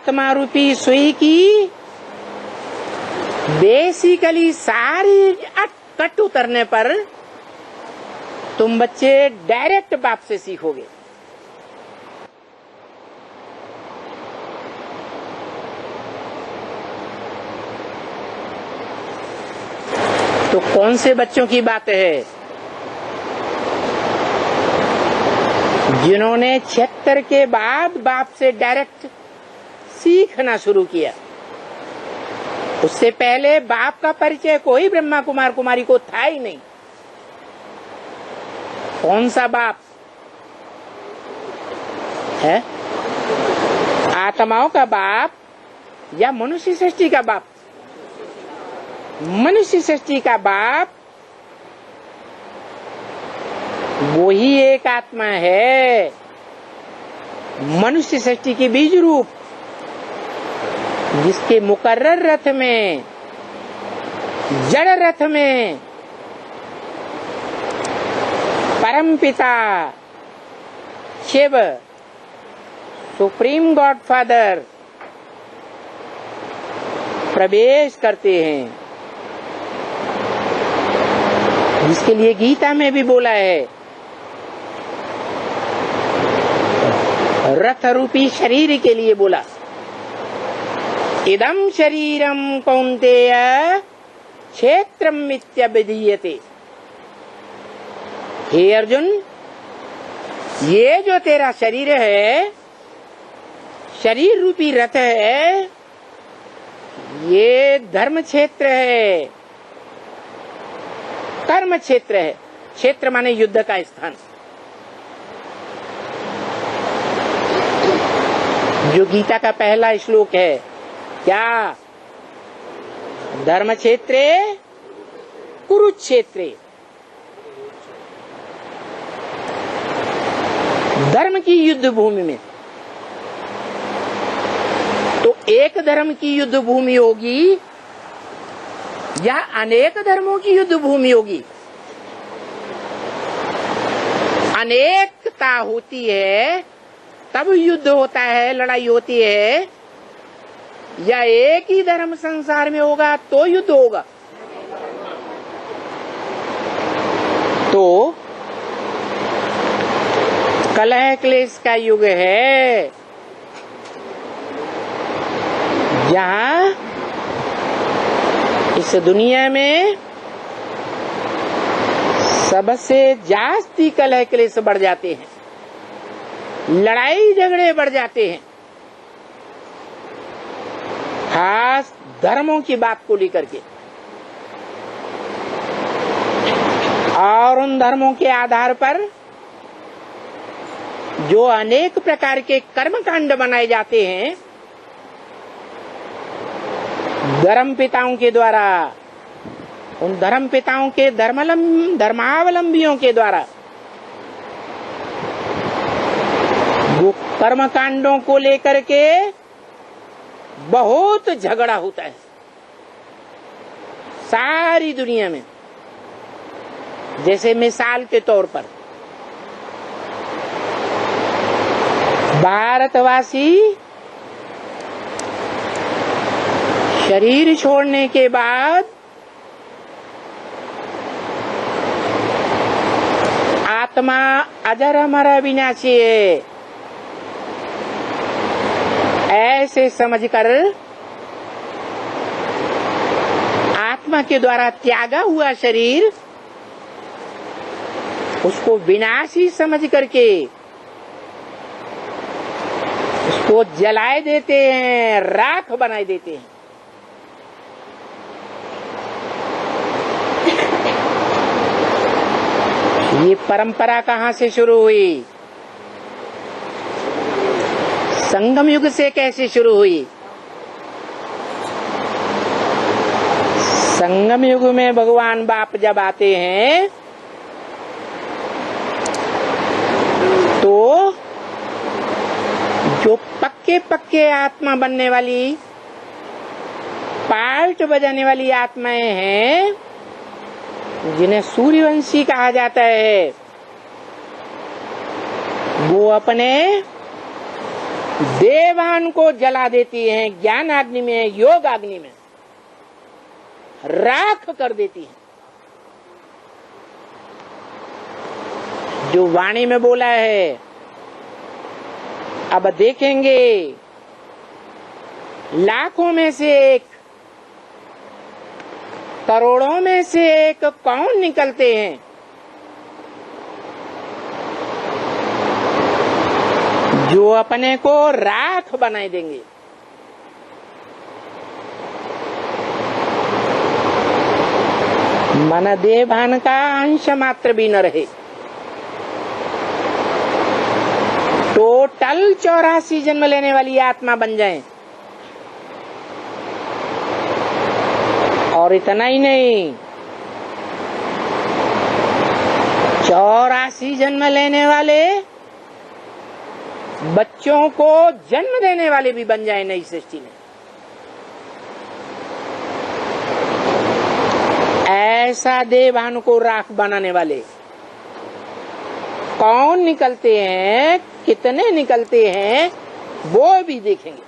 आत्मा रूपी सुई की बेसिकली सारी कट उतरने पर तुम बच्चे डायरेक्ट बाप से सीखोगे। तो कौन से बच्चों की बात है? जिन्होंने 76 के बाद बाप से डायरेक्ट सीखना शुरू किया। उससे पहले बाप का परिचय कोई ब्रह्मा कुमार कुमारी को था ही नहीं। कौन सा बाप है? आत्माओं का बाप या मनुष्य सृष्टि का बाप? मनुष्य सृष्टि का बाप वो ही एक आत्मा है, मनुष्य सृष्टि के बीज रूप, जिसके मुकर्रर रथ में, जड़ रथ में परमपिता शिव, सुप्रीम गॉड फादर प्रवेश करते हैं, जिसके लिए गीता में भी बोला है, रथ रूपी शरीर के लिए बोला, इदं शरीरम कौन्तेय क्षेत्रम मिथ्याभिधीयते। हे अर्जुन, ये जो तेरा शरीर है, शरीर रूपी रथ है, ये धर्म क्षेत्र है, कर्म क्षेत्र है। क्षेत्र माने युद्ध का स्थान। जो गीता का पहला श्लोक है, क्या? धर्म क्षेत्रे कुरुक्षेत्रे। धर्म की युद्ध भूमि में। तो एक धर्म की युद्ध भूमि होगी या अनेक धर्मों की युद्ध भूमि होगी? अनेकता होती है तब युद्ध होता है, लड़ाई होती है, या एक ही धर्म संसार में होगा तो युद्ध होगा? तो कलह क्लेश का युग है, जहां इस दुनिया में सबसे जास्ती कलह क्लेश बढ़ जाते हैं, लड़ाई झगड़े बढ़ जाते हैं, खास धर्मों की बात को लेकर के। और उन धर्मों के आधार पर जो अनेक प्रकार के कर्म कांड बनाए जाते हैं धर्म पिताओं के द्वारा, उन धर्म पिताओं के धर्मावलंबियों के द्वारा, वो कर्म कांडों को लेकर के बहुत झगड़ा होता है सारी दुनिया में। जैसे मिसाल के तौर पर भारतवासी शरीर छोड़ने के बाद आत्मा अजर अमर अविनाशी है, ऐसे समझकर आत्मा के द्वारा त्यागा हुआ शरीर उसको विनाशी समझ करके उसको जलाए देते हैं, राख बनाए देते हैं। ये परंपरा कहाँ से शुरू हुई? संगम युग से कैसे शुरू हुई? संगम युग में भगवान बाप जब आते हैं तो जो पक्के पक्के आत्मा बनने वाली, पार्ट बजाने वाली आत्माएं हैं, जिन्हें सूर्यवंशी कहा जाता है, वो अपने देवान को जला देती हैं, ज्ञान अग्नि में, योग अग्नि में राख कर देती हैं। जो वाणी में बोला है, अब देखेंगे लाखों में से एक, करोड़ों में से एक कौन निकलते हैं जो अपने को राख बनाए देंगे। मन देह भान का अंश मात्र भी न रहे, टोटल 84 जन्म लेने वाली आत्मा बन जाएं। और इतना ही नहीं, 84 जन्म लेने वाले बच्चों को जन्म देने वाले भी बन जाए नई सृष्टि में। ऐसा देवान को राख बनाने वाले कौन निकलते हैं, कितने निकलते हैं, वो भी देखेंगे।